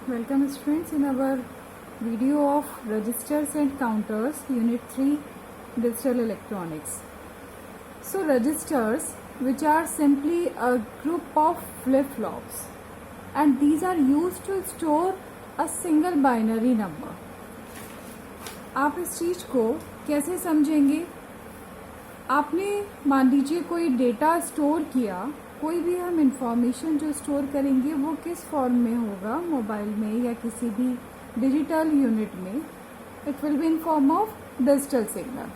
Welcome students in our video of registers and counters unit 3 digital electronics. So registers, which are simply a group of flip-flops, and these are used to store a single binary number. आप इस चीज़ को कैसे समझेंगे? आपने मान लीजिए कोई data store किया, कोई भी हम इंफॉर्मेशन जो स्टोर करेंगे वो किस फॉर्म में होगा, मोबाइल में या किसी भी डिजिटल यूनिट में. It will be in form of digital signal.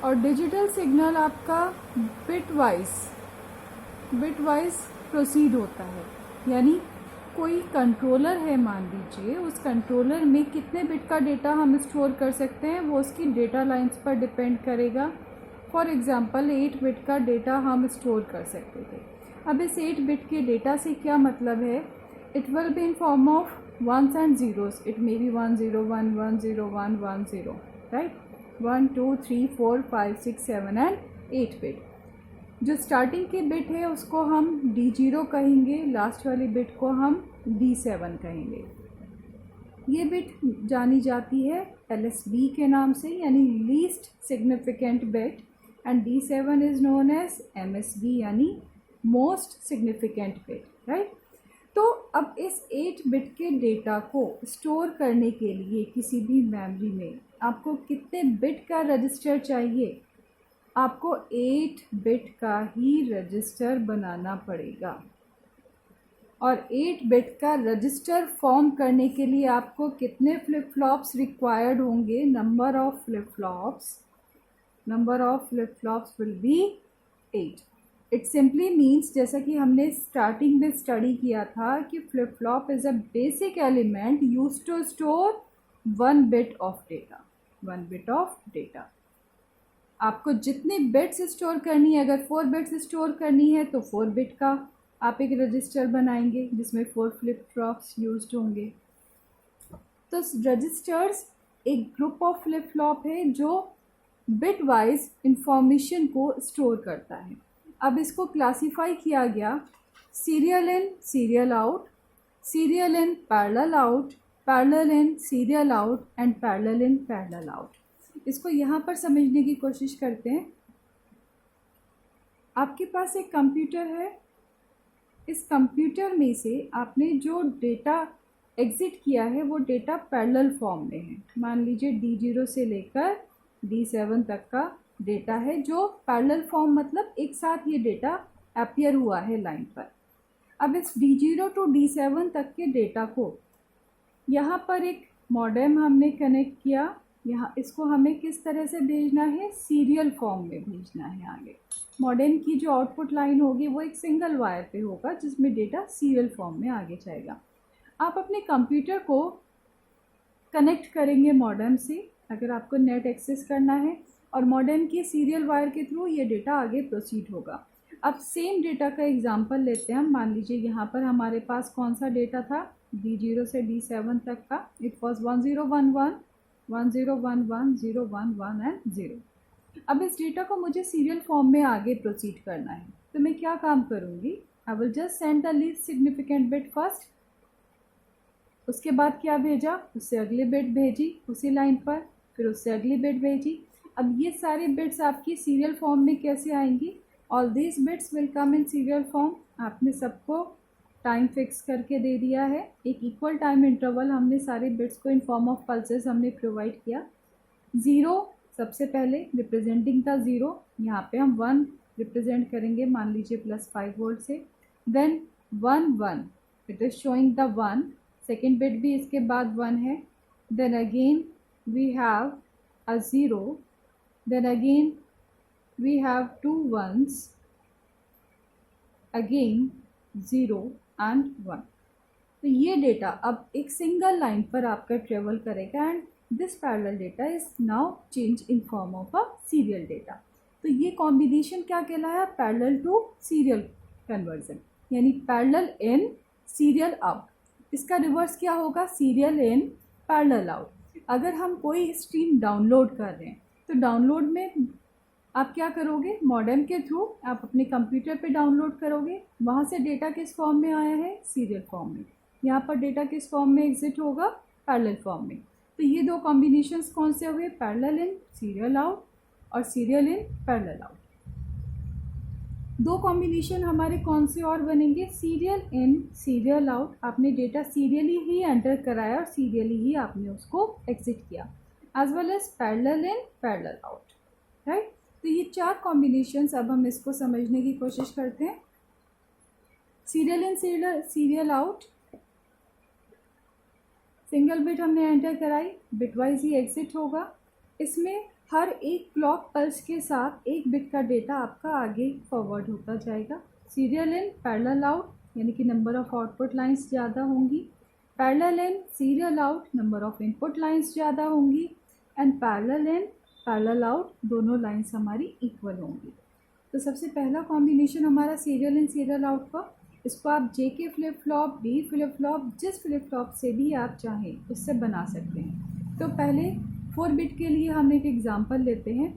और डिजिटल सिग्नल आपका बिट वाइज प्रोसीड होता है. यानी कोई कंट्रोलर है, मान लीजिए उस कंट्रोलर में कितने बिट का डेटा हम स्टोर कर सकते हैं वो उसकी डेटा लाइंस पर डिपेंड करेगा. फॉर एग्ज़ाम्पल 8 बिट का डेटा हम स्टोर कर सकते थे. अब इस 8 बिट के डेटा से क्या मतलब है? It will be in form of ones and zeros. It may be 1 0 1 1 0 1 1 0, right. 1 2 3 4 5 6 7 and 8 bit. जो स्टार्टिंग की बिट है उसको हम D0 कहेंगे, लास्ट वाली बिट को हम D7 कहेंगे. ये बिट जानी जाती है LSB के नाम से, यानी least significant bit, and D7 is known as MSB यानी मोस्ट सिग्निफिकेंट बिट, राइट. तो अब इस 8 बिट के डेटा को स्टोर करने के लिए किसी भी मेमोरी में आपको कितने बिट का रजिस्टर चाहिए? आपको 8 बिट का ही रजिस्टर बनाना पड़ेगा. और 8 बिट का रजिस्टर फॉर्म करने के लिए आपको कितने फ्लिप फ्लॉप्स रिक्वायर्ड होंगे? Number of flip flops will be 8. It simply means, जैसा कि हमने स्टार्टिंग में स्टडी किया था, कि flip flop is a basic element used to store 1 bit of data. आपको जितनी बिट्स स्टोर करनी है, अगर 4 बिट्स स्टोर करनी है तो 4 बिट का आप एक रजिस्टर बनाएंगे जिसमें 4 फ्लिप फ्लॉप्स यूज्ड होंगे. तो रजिस्टर्स एक ग्रुप ऑफ फ्लिप फ्लॉप है जो बिट वाइज इंफॉर्मेशन को स्टोर करता है. अब इसको क्लासीफाई किया गया serial in, serial out, serial in, parallel out, parallel in, serial out and parallel in, parallel out. इसको यहाँ पर समझने की कोशिश करते हैं. आपके पास एक कंप्यूटर है. इस कंप्यूटर में से आपने जो डेटा एग्ज़िट किया है वो डेटा पैरेलल फॉर्म में है. मान लीजिए D0 से लेकर D7 तक का डेटा है जो पैरेलल फॉर्म, मतलब एक साथ ये डेटा अपीयर हुआ है लाइन पर. अब इस D0 टू D7 तक के डेटा को यहाँ पर एक मॉडेम हमने कनेक्ट किया. यहाँ इसको हमें किस तरह से भेजना है? सीरियल फॉर्म में भेजना है. आगे मॉडेम की जो आउटपुट लाइन होगी वो एक सिंगल वायर पे होगा जिसमें डेटा सीरियल फॉर्म में आगे जाएगा. आप अपने कंप्यूटर को कनेक्ट करेंगे मॉडेम से अगर आपको नेट एक्सेस करना है, और मॉडेम की सीरियल वायर के थ्रू ये डेटा आगे प्रोसीड होगा. अब सेम डेटा का एग्जांपल लेते हैं हम. मान लीजिए यहाँ पर हमारे पास कौन सा डेटा था? D0 से D7 तक का. It was 1011 1011 011 and 0. अब इस डेटा को मुझे सीरियल फॉर्म में आगे प्रोसीड करना है, तो मैं क्या काम करूँगी? I will just send the least significant bit first. उसके बाद क्या भेजा? उससे अगली बिट भेजी उसी लाइन पर, फिर उससे अगली बिट भेजी. अब ये सारे बिट्स आपकी सीरियल फॉर्म में कैसे आएंगी? All these bits will come in serial form. आपने सबको टाइम फिक्स करके दे दिया है. एक इक्वल टाइम इंटरवल हमने सारे बिट्स को इन फॉर्म ऑफ पल्सेस हमने प्रोवाइड किया. 0 सबसे पहले रिप्रेजेंटिंग था 0. यहाँ पे हम 1 रिप्रेजेंट करेंगे, मान लीजिए +5 वोल्ट से. Then 1 1, it is showing the 1. Second bit भी इसके बाद 1 है. Then again we have a 0. Then again we have 2 1s, again 0 and 1. तो ये डेटा अब एक सिंगल लाइन पर आपका ट्रेवल करेगा, and this parallel data is now change in form of a serial data. तो ये कॉम्बिनेशन क्या कहलाया? पैरेलल टू सीरियल कन्वर्जन, यानी पैरेलल इन, सीरियल आउट. इसका रिवर्स क्या होगा? Serial in, parallel out. अगर हम कोई स्ट्रीम डाउनलोड कर रहे हैं तो डाउनलोड में आप क्या करोगे? मॉडेम के थ्रू आप अपने कंप्यूटर पे डाउनलोड करोगे. वहाँ से डेटा किस फॉर्म में आया है? सीरियल फॉर्म में. यहाँ पर डेटा किस फॉर्म में एग्जिट होगा, पैरेलल फॉर्म में। तो ये दो कॉम्बिनेशंस कौन से हुए, पैरेलल इन सीरियल आउट और सीरियल इन पैरेलल आउट। दो कॉम्बिनेशन हमारे कौन से और बनेंगे, सीरियल इन सीरियल आउट, आपने डेटा सीरियली ही एंटर कराया और सीरियली ही आपने उसको एग्जिट किया, as well as parallel in parallel out, right. तो ये चार कॉम्बिनेशंस, अब हम इसको समझने की कोशिश करते हैं। Serial in serial out, single bit हमने एंटर कराई, बिटवाइज ही एग्जिट होगा। इसमें हर एक क्लॉक पल्स के साथ एक बिट का डेटा आपका आगे फॉरवर्ड होता जाएगा। सीरियल इन पैरेलल आउट, यानी कि नंबर ऑफ आउटपुट लाइंस ज़्यादा होंगी। Parallel in serial out, number of input lines ज़्यादा होंगी। And parallel in parallel out, दोनों लाइंस हमारी इक्वल होंगी। तो सबसे पहला कॉम्बिनेशन हमारा सीरियल इन सीरियल आउट का, इसको आप JK flip flop, D flip flop, जिस फ्लिप फ्लॉप से भी आप चाहें उससे बना सकते हैं। तो पहले 4 बिट के लिए हम एक एग्जांपल लेते हैं।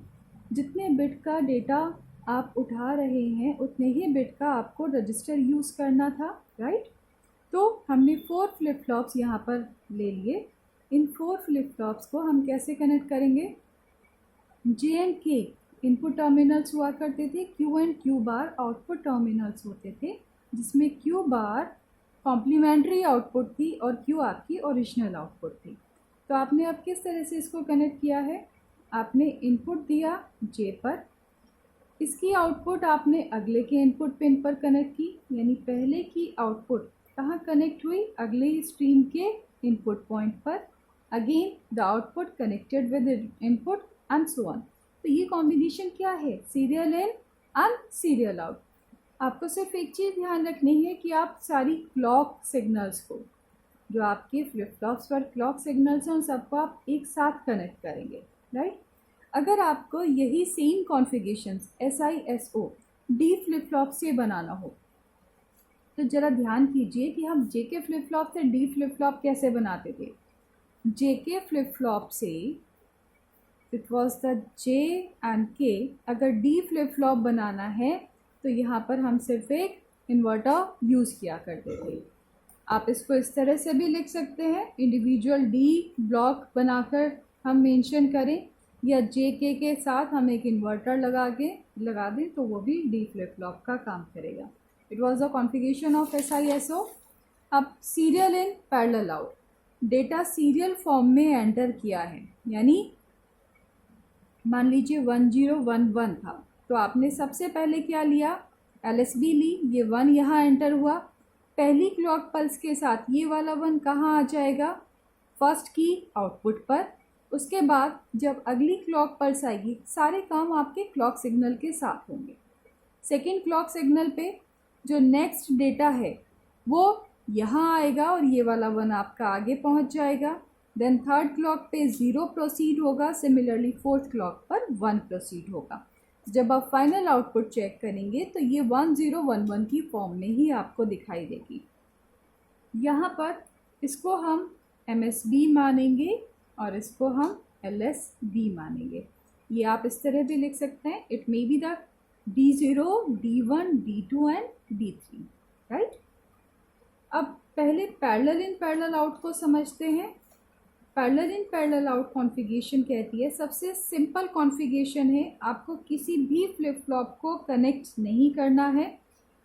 जितने बिट का डेटा आप उठा रहे हैं उतने ही बिट का आपको रजिस्टर यूज़ करना था, राइट। तो हमने 4 फ्लिप फ्लॉप्स यहाँ पर ले लिए। इन 4 फ्लिप फ्लॉप्स को हम कैसे कनेक्ट करेंगे, J and K input terminals हुआ करते थे, Q and Q bar output terminals होते थे, जिसमें Q बार कॉम्प्लीमेंट्री आउटपुट थी और Q आपकी ओरिजिनल आउटपुट थी। तो आपने अब किस तरह से इसको कनेक्ट किया है, आपने इनपुट दिया J पर, इसकी आउटपुट आपने अगले के इनपुट पिन पर कनेक्ट की, यानी पहले की आउटपुट कहाँ कनेक्ट हुई, अगले स्ट्रीम के इनपुट पॉइंट पर। Again the output connected with input and so on. तो ये कॉम्बिनेशन क्या है, serial in and serial out. आपको सिर्फ एक चीज़ ध्यान रखनी है कि आप सारी क्लॉक सिग्नल्स को, जो आपके फ्लिप फ्लॉप्स पर क्लॉक सिग्नल्स हैं, उन सबको आप एक साथ कनेक्ट करेंगे, राइट। अगर आपको यही same configurations SISO D flip flop से बनाना हो तो ज़रा ध्यान कीजिए कि हम JK फ्लिप फ्लॉप से D फ्लिप फ्लॉप कैसे बनाते थे। JK फ्लिप फ्लॉप से it was the J and K, अगर D फ्लिप फ्लॉप बनाना है तो यहाँ पर हम सिर्फ एक इन्वर्टर यूज़ किया करते थे। आप इसको इस तरह से भी लिख सकते हैं, इंडिविजुअल D ब्लॉक बनाकर हम मेंशन करें, या JK के साथ हम एक इन्वर्टर लगा दें तो वो भी D फ्लिप फ्लॉप का काम करेगा। It was the configuration of SISO। अब serial in parallel out, data serial form में एंटर किया है, यानी मान लीजिए 1011 था, तो आपने सबसे पहले क्या लिया, LSB ली, ये 1 यहाँ एंटर हुआ। पहली क्लॉक पल्स के साथ ये वाला 1 कहाँ आ जाएगा, फर्स्ट की आउटपुट पर। उसके बाद जब अगली क्लॉक पल्स आएगी, सारे काम आपके क्लॉक सिग्नल के साथ होंगे। सेकेंड क्लॉक सिग्नल पे जो नेक्स्ट डेटा है वो यहाँ आएगा और ये वाला 1 आपका आगे पहुँच जाएगा। देन थर्ड क्लॉक पे 0 प्रोसीड होगा, सिमिलरली फोर्थ क्लॉक पर 1 प्रोसीड होगा। जब आप फाइनल आउटपुट चेक करेंगे तो ये 1011 की फॉर्म में ही आपको दिखाई देगी। यहाँ पर इसको हम MSB मानेंगे और इसको हम LSB मानेंगे। ये आप इस तरह भी लिख सकते हैं, it may be the D0, D1, D2 and D3, right. अब पहले पैरेलल इन पैरेलल आउट को समझते हैं। Parallel in parallel out configuration कहती है, सबसे सिंपल कॉन्फ़िगरेशन है, आपको किसी भी फ्लिप फ्लॉप को कनेक्ट नहीं करना है।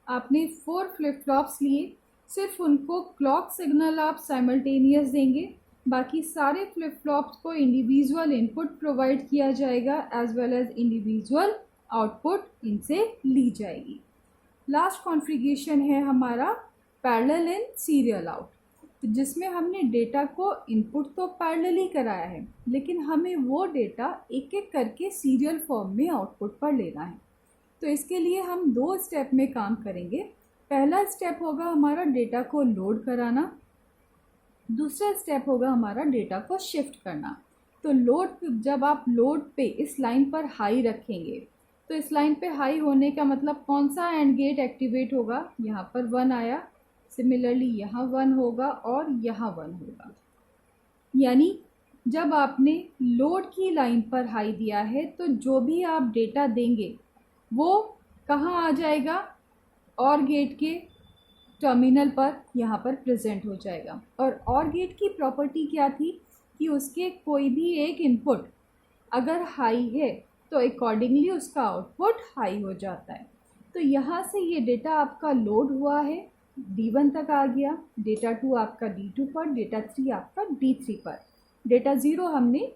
आपने 4 फ्लिप फ्लॉप्स लिए, सिर्फ उनको क्लॉक सिग्नल आप साइमल्टेनियस देंगे, बाकी सारे फ्लिप फ्लॉप्स को इंडिविजुअल इनपुट प्रोवाइड किया जाएगा as well as individual output इनसे ली जाएगी। लास्ट कॉन्फ़िगरेशन है हमारा पैरेलल इन सीरियल आउट, तो जिसमें हमने डेटा को इनपुट तो पैरेलली कराया है, लेकिन हमें वो डेटा एक एक करके सीरियल फॉर्म में आउटपुट पर लेना है। तो इसके लिए हम 2 स्टेप में काम करेंगे। पहला स्टेप होगा हमारा डेटा को लोड कराना, दूसरा स्टेप होगा हमारा डेटा को शिफ्ट करना। तो जब आप लोड पे इस लाइन पर हाई रखेंगे, तो इस लाइन पे हाई होने का मतलब कौन सा एंड गेट एक्टिवेट होगा, यहाँ पर 1 आया, सिमिलरली यहाँ 1 होगा और यहाँ 1 होगा। यानी जब आपने लोड की लाइन पर हाई दिया है तो जो भी आप डेटा देंगे वो कहाँ आ जाएगा, और गेट के टर्मिनल पर यहाँ पर प्रेजेंट हो जाएगा। और गेट की प्रॉपर्टी क्या थी कि उसके कोई भी एक इनपुट अगर हाई है तो अकॉर्डिंगली उसका आउटपुट हाई हो जाता है। तो यहाँ से ये डेटा आपका लोड हुआ है, D1 तक आ गया, डेटा 2 आपका D2 पर, डेटा 3 आपका D3 पर, डेटा 0 हमने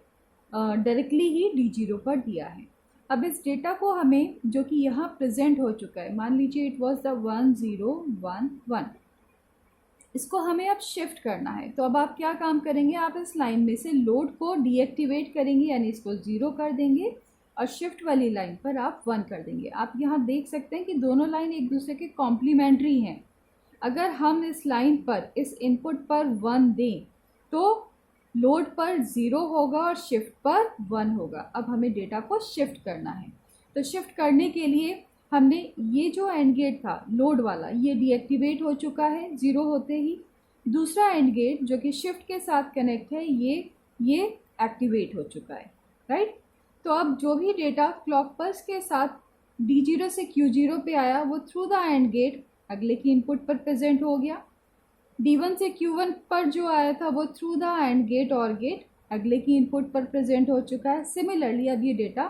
डायरेक्टली ही D0 पर दिया है। अब इस डेटा को हमें, जो कि यहाँ प्रेजेंट हो चुका है, मान लीजिए इट वॉज द 1011, इसको हमें अब शिफ्ट करना है। तो अब आप क्या काम करेंगे, आप इस लाइन में से लोड को डीएक्टिवेट करेंगे, यानी इसको 0 कर देंगे, और शिफ्ट वाली लाइन पर आप 1 कर देंगे। आप यहाँ देख सकते हैं कि दोनों लाइन एक दूसरे के कॉम्प्लीमेंट्री हैं। अगर हम इस लाइन पर इस इनपुट पर 1 दें तो लोड पर 0 होगा और शिफ्ट पर 1 होगा। अब हमें डेटा को शिफ्ट करना है। तो शिफ्ट करने के लिए हमने ये जो एंड गेट था लोड वाला, ये डीएक्टिवेट हो चुका है 0 होते ही। दूसरा एंड गेट जो कि शिफ्ट के साथ कनेक्ट है, ये एक्टिवेट हो चुका है, राइट। तो अब जो भी डेटा क्लॉक पल्स के साथ D0 से Q0 पे आया वो थ्रू द एंड गेट अगले की इनपुट पर प्रेजेंट हो गया। D1 से Q1 पर जो आया था वो थ्रू द एंड गेट और गेट अगले की इनपुट पर प्रेजेंट हो चुका है। सिमिलरली अब ये डेटा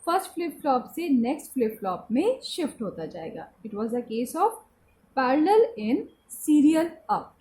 फर्स्ट फ्लिप फ्लॉप से नेक्स्ट फ्लिप फ्लॉप में शिफ्ट होता जाएगा। It was a case of parallel in serial up.